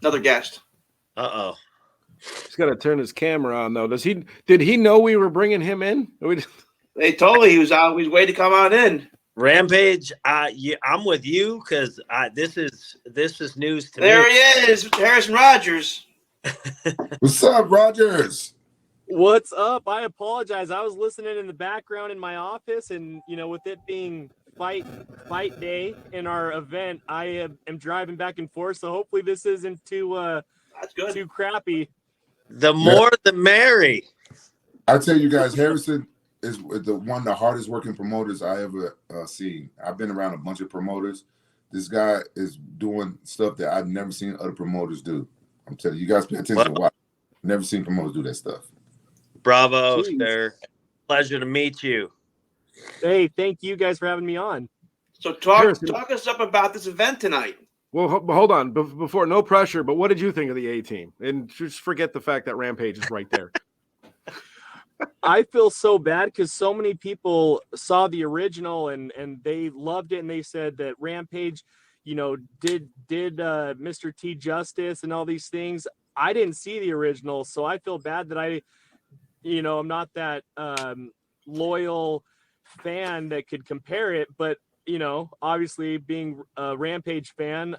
Another guest. Uh-oh. He's got to turn his camera on, though. Did he know we were bringing him in? They told me he was out. He's waiting to come on in. Rampage, I'm with you because this is news to there me. There he is, Harrison Rogers. What's up, Rogers? What's up? I apologize. I was listening in the background in my office, and with it being fight day in our event, I am driving back and forth. So hopefully this isn't That's good. too crappy. The more the merry. I tell you guys, Harrison is one of the hardest working promoters I ever seen. I've been around a bunch of promoters. This guy is doing stuff that I've never seen other promoters do. I'm telling you, guys pay attention to watch. Never seen promoters do that stuff. Bravo, Jeez. sir. Pleasure to meet you. Hey, thank you guys for having me on. So talk us up about this event tonight. Well, hold on. Before, no pressure, but what did you think of the A team? And just forget the fact that Rampage is right there. I feel so bad because so many people saw the original and they loved it, and they said that Rampage, did Mr. T justice and all these things. I didn't see the original, so I feel bad that I'm not that loyal fan that could compare it, but obviously being a Rampage fan,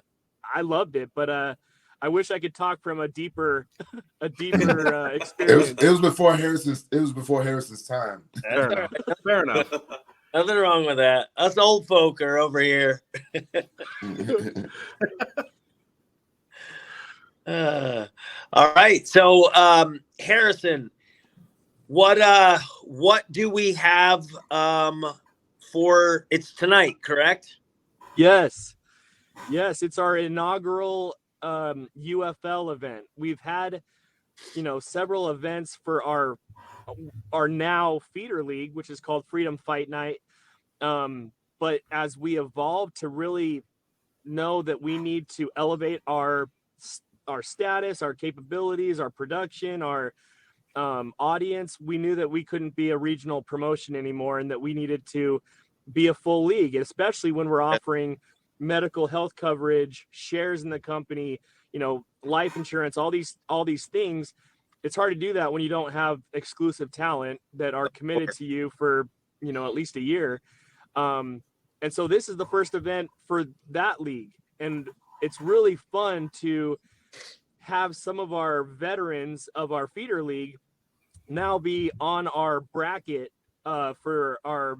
I loved it, but I wish I could talk from a deeper experience. It was before Harrison's time. Fair enough. Nothing wrong with that. Us old folk are over here. All right. So Harrison, what do we have for it's tonight, correct? Yes, it's our inaugural UFL event. We've had several events for our now feeder league, which is called Freedom Fight Night, but as we evolve to really know that we need to elevate our status, our capabilities, our production, our audience, we knew that we couldn't be a regional promotion anymore, and that we needed to be a full league, especially when we're offering medical health coverage, shares in the company, life insurance, all these things. It's hard to do that when you don't have exclusive talent that are committed to you for at least a year. And so this is the first event for that league, and it's really fun to have some of our veterans of our feeder league now be on our bracket for our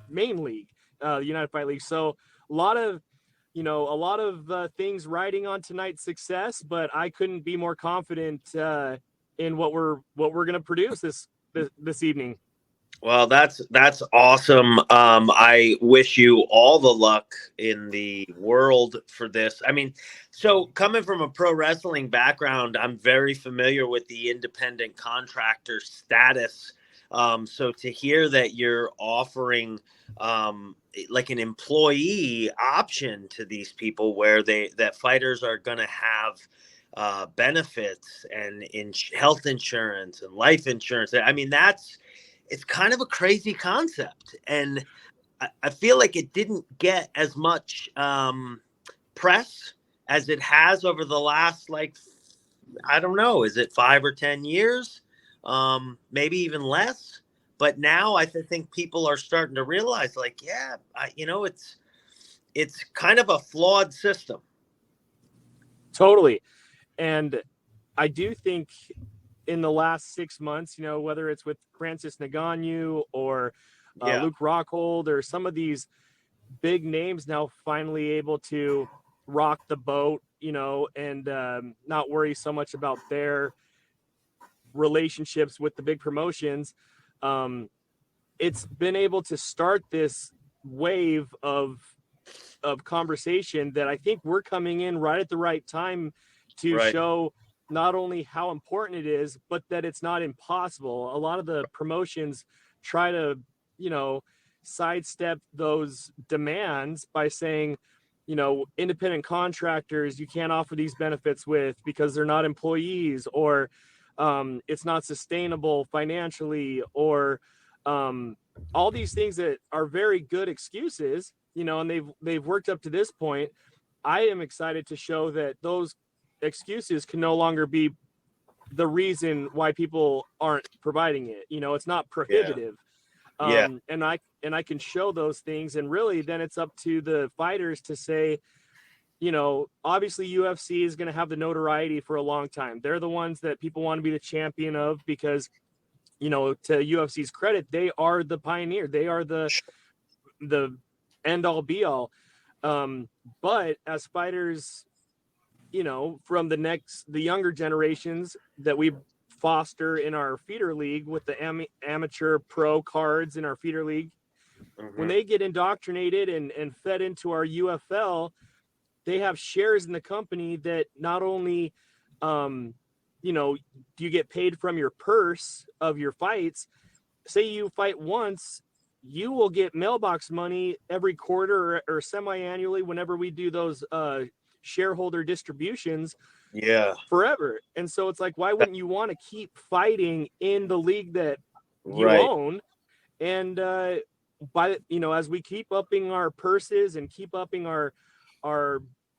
main league, the United Fight League. So a lot of things riding on tonight's success, but I couldn't be more confident in what we're going to produce this evening. Well, that's awesome. I wish you all the luck in the world for this. I mean, so coming from a pro wrestling background, I'm very familiar with the independent contractor status. So to hear that you're offering like an employee option to these people where that fighters are going to have benefits and health insurance and life insurance. I mean, it's kind of a crazy concept. And I feel like it didn't get as much press as it has over the last, I don't know, is it 5 or 10 years? Maybe even less. But now I think people are starting to realize, it's kind of a flawed system. Totally. And I do think in the last 6 months, whether it's with Francis Ngannou or Luke Rockhold or some of these big names now finally able to rock the boat, and not worry so much about their relationships with the big promotions. It's been able to start this wave of conversation that I think we're coming in right at the right time to show not only how important it is, but that it's not impossible. A lot of the promotions try to, sidestep those demands by saying, independent contractors, you can't offer these benefits with because they're not employees, or it's not sustainable financially, or all these things that are very good excuses, and they've worked up to this point. I am excited to show that those excuses can no longer be the reason why people aren't providing it. You know, it's not prohibitive. Yeah. And I can show those things, and really then it's up to the fighters to say, you know, obviously UFC is going to have the notoriety for a long time. They're the ones that people want to be the champion of because, you know, to UFC's credit, they are the pioneer. They are the end all be all. But as fighters, you know, from the younger generations that we foster in our feeder league with the amateur pro cards in our feeder league, when they get indoctrinated and fed into our UFL, they have shares in the company that not only, you know, do you get paid from your purse of your fights. Say you fight once, you will get mailbox money every quarter or semi-annually whenever we do those shareholder distributions forever. And so it's like, why wouldn't you want to keep fighting in the league that you own? And you know, as we keep upping our purses and keep upping our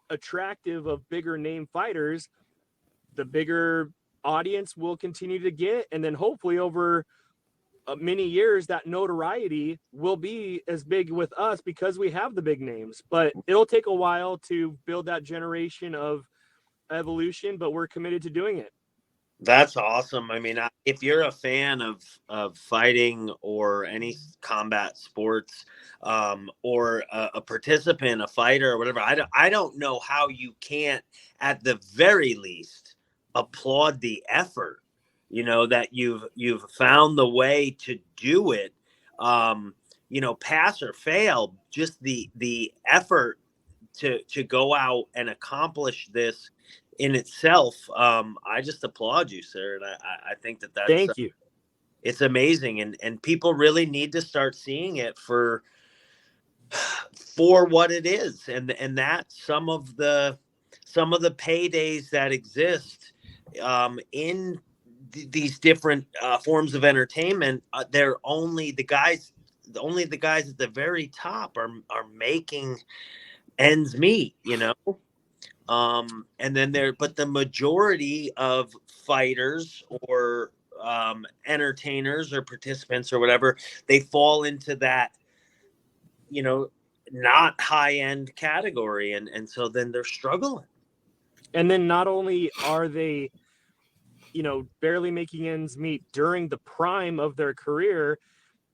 attractive of bigger name fighters, the bigger audience will continue to get, and then hopefully over many years that notoriety will be as big with us because we have the big names. But it'll take a while to build that generation of evolution, but we're committed to doing it. That's awesome. I mean, if you're a fan of fighting or any combat sports, or a participant, a fighter or whatever, I don't know how you can't, at the very least, applaud the effort, you know, that you've found the way to do it, you know, pass or fail, just the effort to go out and accomplish this in itself. I just applaud you, sir. And I think that's thank you. It's amazing. And people really need to start seeing it for what it is. And that some of the paydays that exist in these different forms of entertainment, they're only the guys at the very top are making ends meet, you know. And then but the majority of fighters or entertainers or participants or whatever, they fall into that, you know, not high end category, and so then they're struggling. And then not only are they, you know, barely making ends meet during the prime of their career,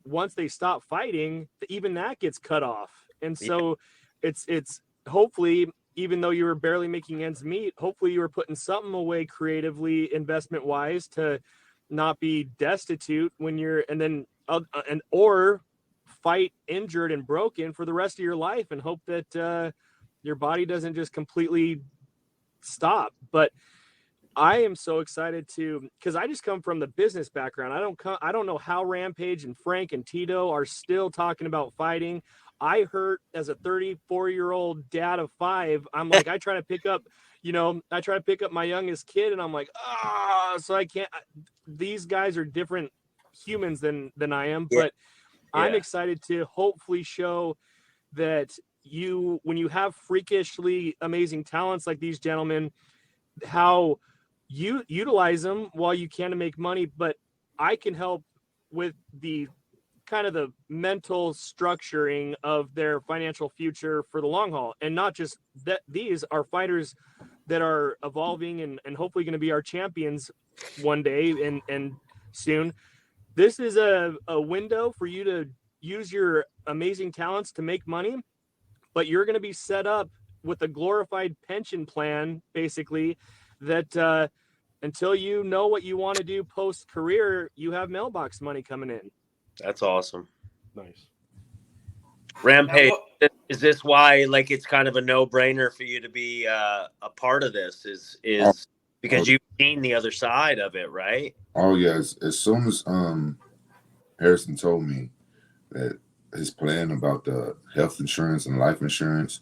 once they stop fighting, even that gets cut off. And so it's hopefully, even though you were barely making ends meet, hopefully you were putting something away creatively, investment wise, to not be destitute when you're, or fight injured and broken for the rest of your life and hope that your body doesn't just completely stop. But I am so excited because I just come from the business background. I don't know how Rampage and Frank and Tito are still talking about fighting. I hurt as a 34-year-old dad of 5. I'm like, I try to pick up my youngest kid, and I'm like, so I can't. These guys are different humans than I am, but I'm excited to hopefully show that when you have freakishly amazing talents like these gentlemen, how you utilize them while you can to make money. But I can help with the kind of the mental structuring of their financial future for the long haul. And not just that, these are fighters that are evolving and hopefully going to be our champions one day and soon. This is a window for you to use your amazing talents to make money, but you're going to be set up with a glorified pension plan, basically, that until you know what you want to do post-career, you have mailbox money coming in. That's awesome. Nice. Rampage, is this why, like, it's kind of a no-brainer for you to be a part of this? Is because you've seen the other side of it, right? Oh yes. As soon as Harrison told me that his plan about the health insurance and life insurance,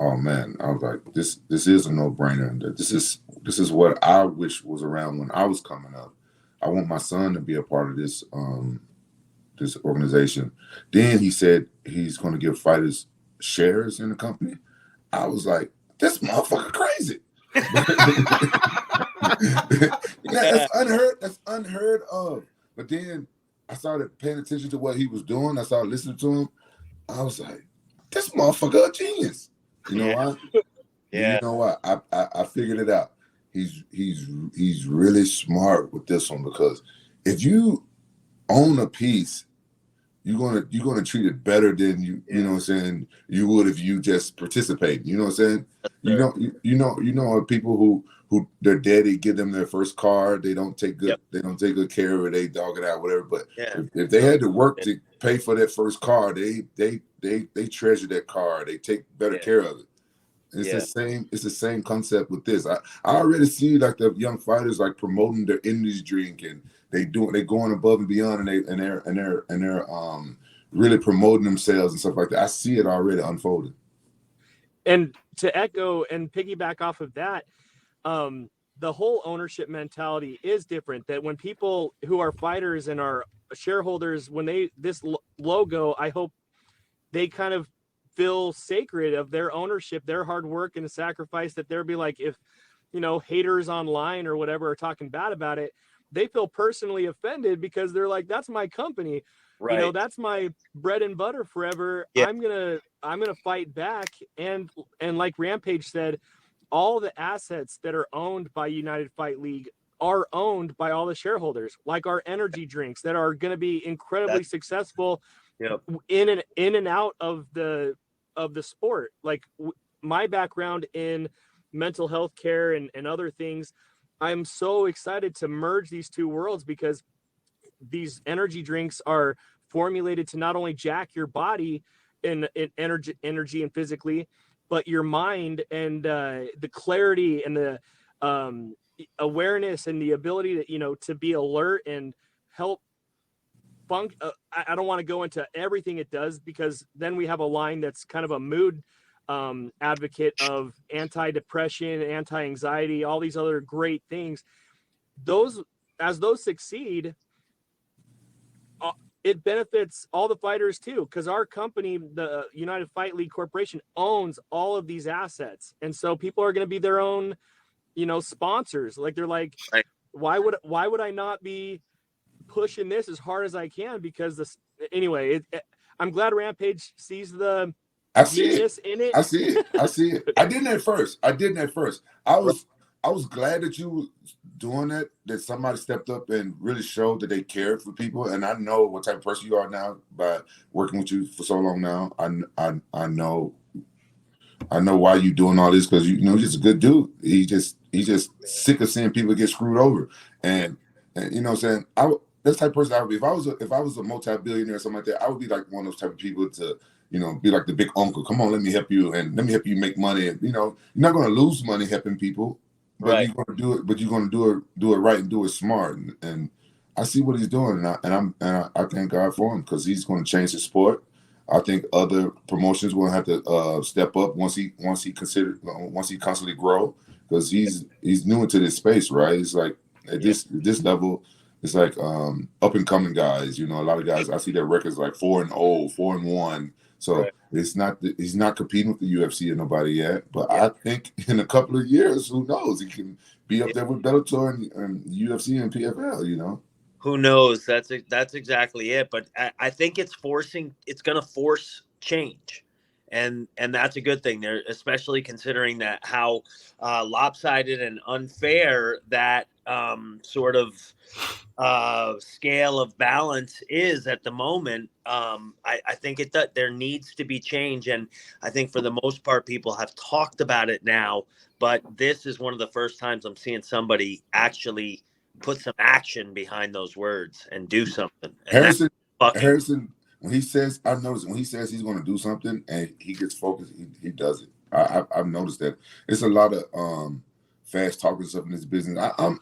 oh man, I was like, this is a no-brainer. This is what I wish was around when I was coming up. I want my son to be a part of this this organization. Then he said he's going to give fighters shares in the company. I was like, this motherfucker crazy. That's unheard. That's unheard of. But then I started paying attention to what he was doing. I started listening to him. I was like, this motherfucker a genius. You know why? Yeah. You know what? I figured it out. He's really smart with this one, because if you own a piece, you're gonna treat it better than you know what I'm saying, you would if you just participate. You know what I'm saying? You know people who their daddy give them their first car, they don't take good care of it, they dog it out, whatever. But if they had to work to pay for that first car, they treasure that car, they take better care of it. It's the same concept with this. I already see like the young fighters like promoting their indies drink, and they going above and beyond, and they're really promoting themselves and stuff like that. I see it already unfolding. And to echo and piggyback off of that, the whole ownership mentality is different. That when people who are fighters and are shareholders, when this logo, I hope they kind of feel sacred of their ownership, their hard work and the sacrifice, that they'll be like, if, you know, haters online or whatever are talking bad about it, they feel personally offended because they're like, that's my company. Right. You know, that's my bread and butter forever. Yeah. I'm gonna fight back. And like Rampage said, all the assets that are owned by United Fight League are owned by all the shareholders, like our energy drinks that are going to be incredibly successful in and out of the sport. Like my background in mental health care and other things, I'm so excited to merge these two worlds, because these energy drinks are formulated to not only jack your body in energy and physically, but your mind and the clarity and the awareness and the ability to, you know, to be alert and help I don't want to go into everything it does, because then we have a line that's kind of a mood advocate of anti-depression, anti-anxiety, all these other great things. As those succeed, it benefits all the fighters too, because our company, the United Fight League Corporation, owns all of these assets. And so people are going to be their own, you know, sponsors. Like they're like, why would I not be pushing this as hard as I can? Because I'm glad Rampage sees the genius in it. I see it. I didn't at first. I was glad that you were doing that somebody stepped up and really showed that they cared for people. And I know what type of person you are now by working with you for so long now. I know why you're doing all this, because you know he's just a good dude. He's just sick of seeing people get screwed over. And you know what I'm saying? That's the type of person I would be. If I was a multi-billionaire or something like that, I would be like one of those type of people to, you know, be like the big uncle. Come on, let me help you, and let me help you make money. And you know, you're not going to lose money helping people, but you're going to do it. But you're going to do it right and do it smart. And I see what he's doing, and I thank God for him, because he's going to change the sport. I think other promotions will have to step up once he constantly grow, because he's new into this space, right? It's like at this level. It's like up and coming guys, you know. A lot of guys, I see their records like 4-0, 4-1. So he's not competing with the UFC or nobody yet. But I think in a couple of years, who knows? He can be up there with Bellator and UFC and PFL, you know. Who knows? That's exactly it. But I think it's going to force change. And that's a good thing there, especially considering that how lopsided and unfair that sort of scale of balance is at the moment. I think there needs to be change, and I think for the most part people have talked about it now, but this is one of the first times I'm seeing somebody actually put some action behind those words and do something. And Harrison, when he says, I've noticed when he says he's going to do something and he gets focused, he does it. I've noticed that. It's a lot of fast talking stuff in this business. I'm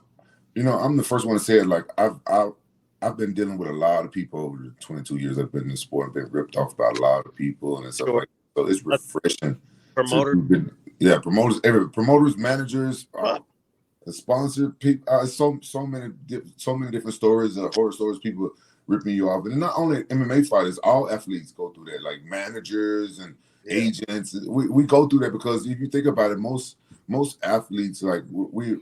the first one to say it. Like I've been dealing with a lot of people over the 22 years I've been in the sport. I've been ripped off by a lot of people and stuff like that. So it's refreshing. Promoters, managers, sponsors, people. So many different stories, horror stories. People ripping you off, and not only MMA fighters, all athletes go through that. Like managers and agents. We go through that because if you think about it, most athletes, like we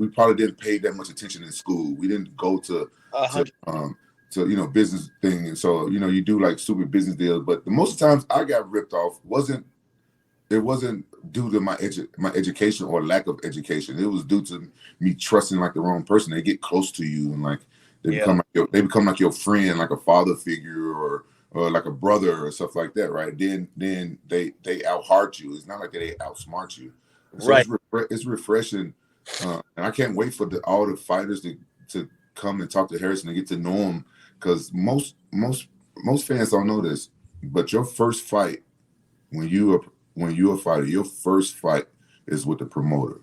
probably didn't pay that much attention in school. We didn't go to business thing, and so you do like stupid business deals. But the most of the times I got ripped off wasn't due to my education or lack of education. It was due to me trusting like the wrong person. They get close to you and like they become like your friend, like a father figure or like a brother or stuff like that, right? Then they out-heart you. It's not like they outsmart you. So right. It's refreshing, and I can't wait for all the fighters to come and talk to Harrison and get to know him, because most fans don't know this, but your first fight when you're a fighter, your first fight is with the promoter.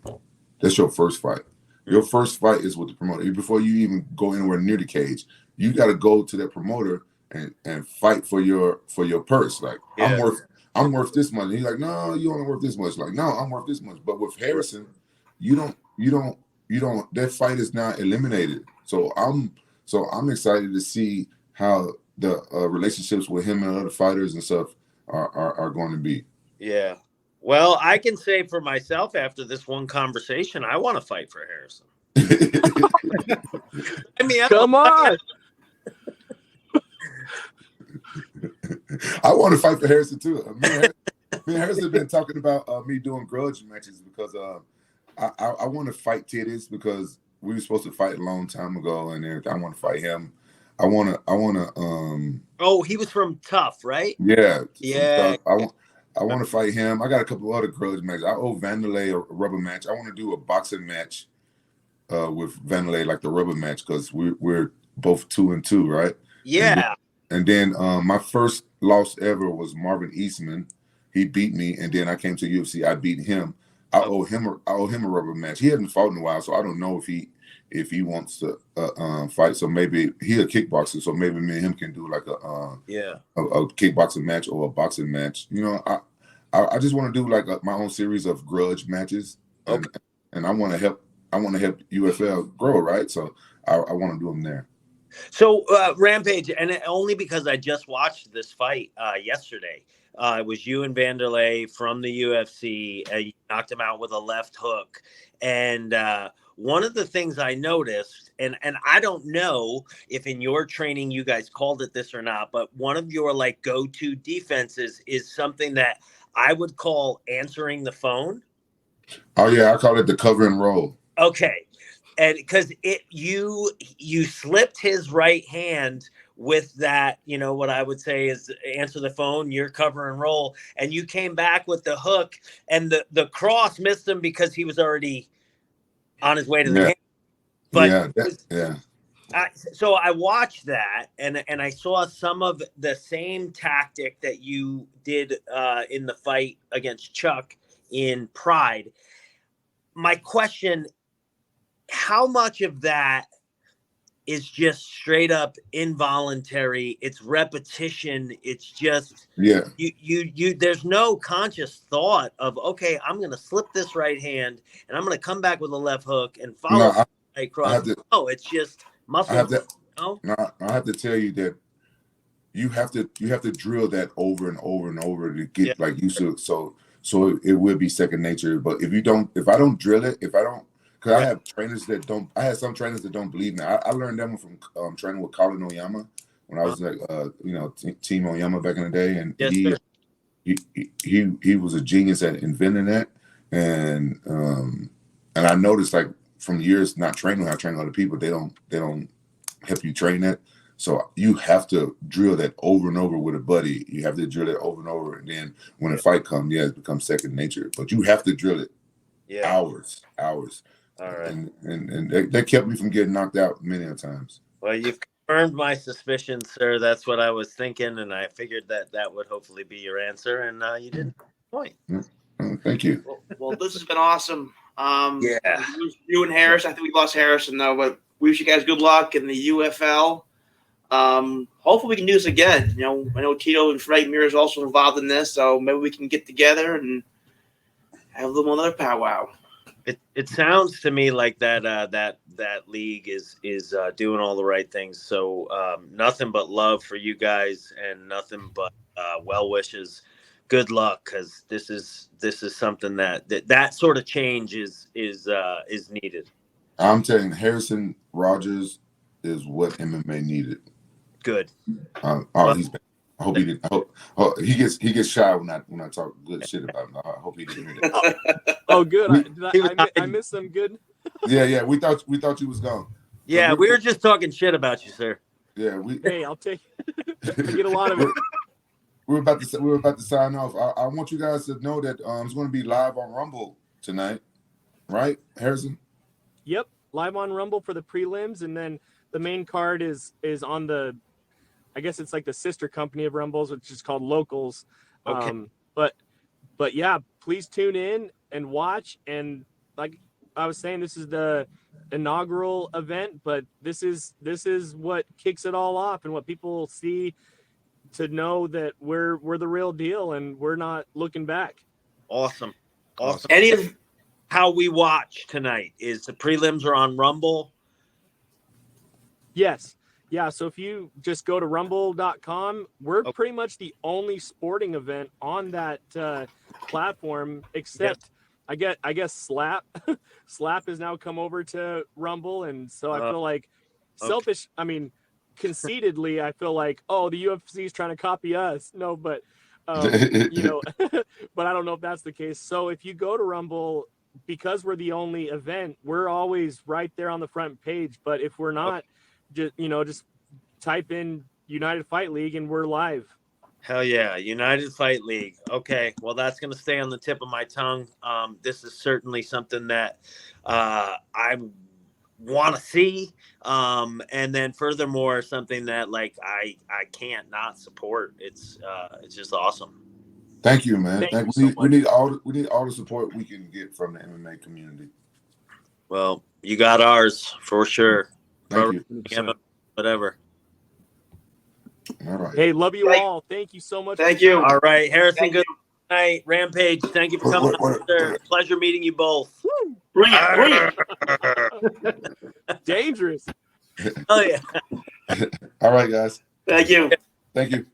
That's your first fight. Your first fight is with the promoter. Before you even go anywhere near the cage, you got to go to that promoter and fight for your purse. Like, I'm worth this much. And he's like, no, you only worth this much. Like, no, I'm worth this much. But with Harrison, you don't. That fight is now eliminated. So I'm excited to see how the relationships with him and other fighters and stuff are going to be. Yeah. Well, I can say for myself after this one conversation, I want to fight for Harrison. I mean, come on. I want to fight for Harrison too. Me and Harrison have been talking about me doing grudge matches because I want to fight Titties because we were supposed to fight a long time ago and everything. I want to fight him. I want to. Oh, he was from Tough, right? Yeah. Yeah. I want to fight him. I got a couple other grudge matches. I owe Vanderlei a rubber match. I want to do a boxing match with Vanderlei, like the rubber match, because we're both 2-2, right? Yeah. And then my first loss ever was Marvin Eastman. He beat me, and then I came to UFC. I beat him. I owe him a rubber match. He hasn't fought in a while, so I don't know if he wants to fight. So maybe he's a kickboxer, so maybe me and him can do like a kickboxing match or a boxing match. I just want to do like my own series of grudge matches, and I want to help UFL grow, right? So I want to do them there. So Rampage, and only because I just watched this fight yesterday. It was you and Vanderlei from the UFC. You knocked him out with a left hook. And one of the things I noticed, and I don't know if in your training you guys called it this or not, but one of your like go-to defenses is something that I would call answering the phone. Oh yeah, I call it the cover and roll. Okay. And because you slipped his right hand with that, what I would say is answer the phone, your cover and roll, and you came back with the hook, and the cross missed him because he was already on his way to the hand. But so I watched that, and I saw some of the same tactic that you did in the fight against Chuck in Pride. My question: how much of that is just straight up involuntary? It's repetition. It's just you there's no conscious thought of, okay, I'm gonna slip this right hand and I'm gonna come back with a left hook and follow right cross. It's just muscle. I have to tell you that you have to drill that over and over and over to get like used to it. So it will be second nature. But if I don't drill it, because I have trainers that don't. I had some trainers that don't believe me. I learned that one from training with Colin Oyama when I was like, Team Oyama back in the day, and he was a genius at inventing that. And I noticed, like, from years not training, I train other people. They don't help you train that. So you have to drill that over and over with a buddy. You have to drill it over and over, and then when a fight comes, it becomes second nature. But you have to drill it hours. All right. And that kept me from getting knocked out many times. Well, you've confirmed my suspicions, sir. That's what I was thinking, and I figured that would hopefully be your answer, and you did point. Thank you. Well, this has been awesome. You and Harris. I think we lost Harrison though, but we wish you guys good luck in the UFL. Hopefully we can do this again. I know Tito and Frank Mir is also involved in this, so maybe we can get together and have a little another powwow. It sounds to me like that league is doing all the right things. So nothing but love for you guys and nothing but well wishes good luck, because this is something that sort of change is needed. I'm telling you, Harrison Rogers is what MMA needed. Good. He's been. I hope he didn't. He gets shy when I talk good shit about him. I hope he didn't hear that. Oh, good. I missed some good. Yeah. We thought you was gone. Yeah, we were just talking shit about you, sir. Yeah, Hey, I'll take. I get a lot of it. We're about to sign off. I want you guys to know that it's going to be live on Rumble tonight, right, Harrison? Yep, live on Rumble for the prelims, and then the main card is on the. I guess it's like the sister company of Rumbles, which is called Locals. Okay. But yeah, please tune in and watch. And like I was saying, this is the inaugural event, but this is what kicks it all off and what people see to know that we're the real deal and we're not looking back. Awesome. Any of How we watch tonight is the prelims are on Rumble. Yes. Yeah, so if you just go to rumble.com, we're pretty much the only sporting event on that platform, except I guess Slap. Slap has now come over to Rumble, and so I feel like selfish. I mean, conceitedly, I feel like, oh, the UFC is trying to copy us. No, but but I don't know if that's the case. So if you go to Rumble, because we're the only event, we're always right there on the front page. But if we're not, just type in United Fight League and we're live. Hell yeah, United Fight League. Okay, well, that's going to stay on the tip of my tongue. This is certainly something that I want to see, and then furthermore, something that like I can't not support. It's just awesome. Thank you, man. Thank you so We need all the support we can get from the MMA community. Well, you got ours for sure. Thank you. Whatever. All right. Hey, love you all. Thank you so much. Thank you. All right, Harrison. Thank Good night. Rampage. Thank you for coming on, sir. Pleasure meeting you both. bring it. Dangerous. Oh yeah. All right, guys. Thank you. Thank you.